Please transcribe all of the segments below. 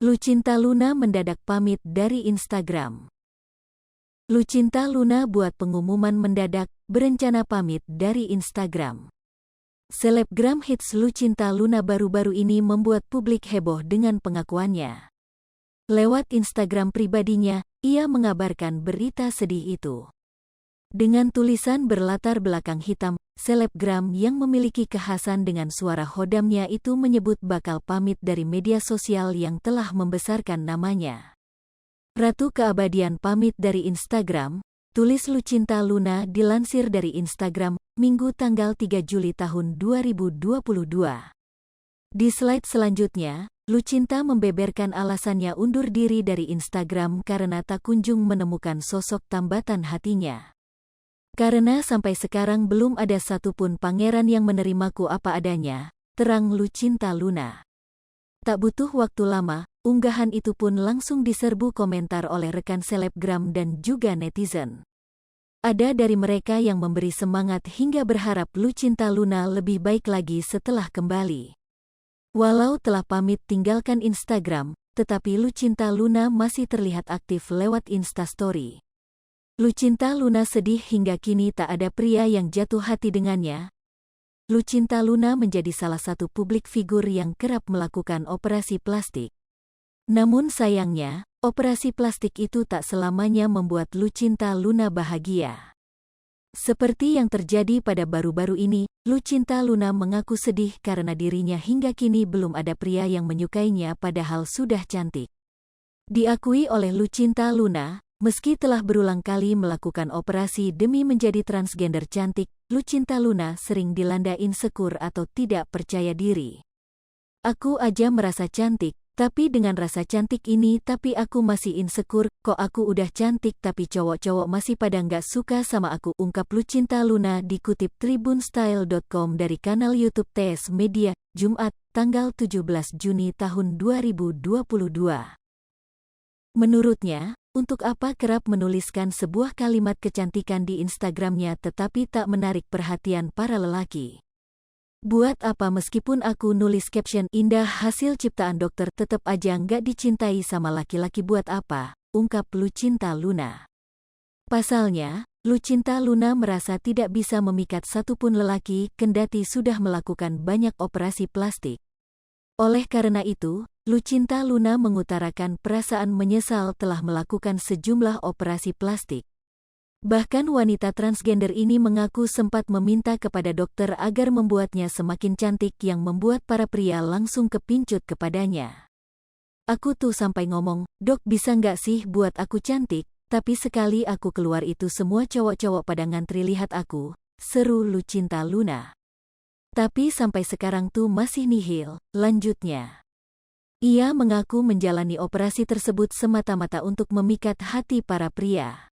Lucinta Luna mendadak pamit dari Instagram. Lucinta Luna buat pengumuman mendadak, berencana pamit dari Instagram. Selebgram hits Lucinta Luna baru-baru ini membuat publik heboh dengan pengakuannya. Lewat Instagram pribadinya, ia mengabarkan berita sedih itu. Dengan tulisan berlatar belakang hitam, selebgram yang memiliki kekhasan dengan suara hodamnya itu menyebut bakal pamit dari media sosial yang telah membesarkan namanya. Ratu Keabadian pamit dari Instagram, tulis Lucinta Luna dilansir dari Instagram, Minggu tanggal 3 Juli tahun 2022. Di slide selanjutnya, Lucinta membeberkan alasannya undur diri dari Instagram karena tak kunjung menemukan sosok tambatan hatinya. Karena sampai sekarang belum ada satupun pangeran yang menerimaku apa adanya, terang Lucinta Luna. Tak butuh waktu lama, unggahan itu pun langsung diserbu komentar oleh rekan selebgram dan juga netizen. Ada dari mereka yang memberi semangat hingga berharap Lucinta Luna lebih baik lagi setelah kembali. Walau telah pamit tinggalkan Instagram, tetapi Lucinta Luna masih terlihat aktif lewat Instastory. Lucinta Luna sedih hingga kini tak ada pria yang jatuh hati dengannya. Lucinta Luna menjadi salah satu publik figur yang kerap melakukan operasi plastik. Namun sayangnya, operasi plastik itu tak selamanya membuat Lucinta Luna bahagia. Seperti yang terjadi pada baru-baru ini, Lucinta Luna mengaku sedih karena dirinya hingga kini belum ada pria yang menyukainya padahal sudah cantik. Diakui oleh Lucinta Luna, meski telah berulang kali melakukan operasi demi menjadi transgender cantik, Lucinta Luna sering dilanda insecure atau tidak percaya diri. Aku aja merasa cantik, tapi dengan rasa cantik ini tapi aku masih insecure, kok aku udah cantik tapi cowok-cowok masih pada nggak suka sama aku, ungkap Lucinta Luna dikutip tribunstyle.com dari kanal YouTube TS Media, Jumat, tanggal 17 Juni tahun 2022. Menurutnya, untuk apa kerap menuliskan sebuah kalimat kecantikan di Instagramnya tetapi tak menarik perhatian para lelaki? Buat apa meskipun aku nulis caption indah hasil ciptaan dokter tetap aja nggak dicintai sama laki-laki, buat apa? Ungkap Lucinta Luna. Pasalnya, Lucinta Luna merasa tidak bisa memikat satupun lelaki kendati sudah melakukan banyak operasi plastik. Oleh karena itu, Lucinta Luna mengutarakan perasaan menyesal telah melakukan sejumlah operasi plastik. Bahkan wanita transgender ini mengaku sempat meminta kepada dokter agar membuatnya semakin cantik yang membuat para pria langsung kepincut kepadanya. Aku tuh sampai ngomong, "Dok, bisa nggak sih buat aku cantik?" Tapi sekali aku keluar itu semua cowok-cowok pada ngantri lihat aku, seru Lucinta Luna. Tapi sampai sekarang tuh masih nihil, lanjutnya. Ia mengaku menjalani operasi tersebut semata-mata untuk memikat hati para pria.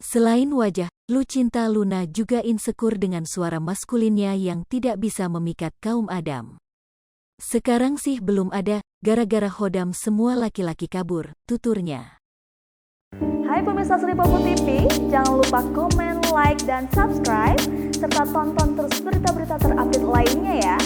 Selain wajah, Lucinta Luna juga insecure dengan suara maskulinnya yang tidak bisa memikat kaum Adam. Sekarang sih belum ada, gara-gara hodam semua laki-laki kabur, tuturnya. Hai pemirsa Sri Popo TV, jangan lupa komen, like, dan subscribe, serta tonton terus berita-berita terupdate lainnya ya.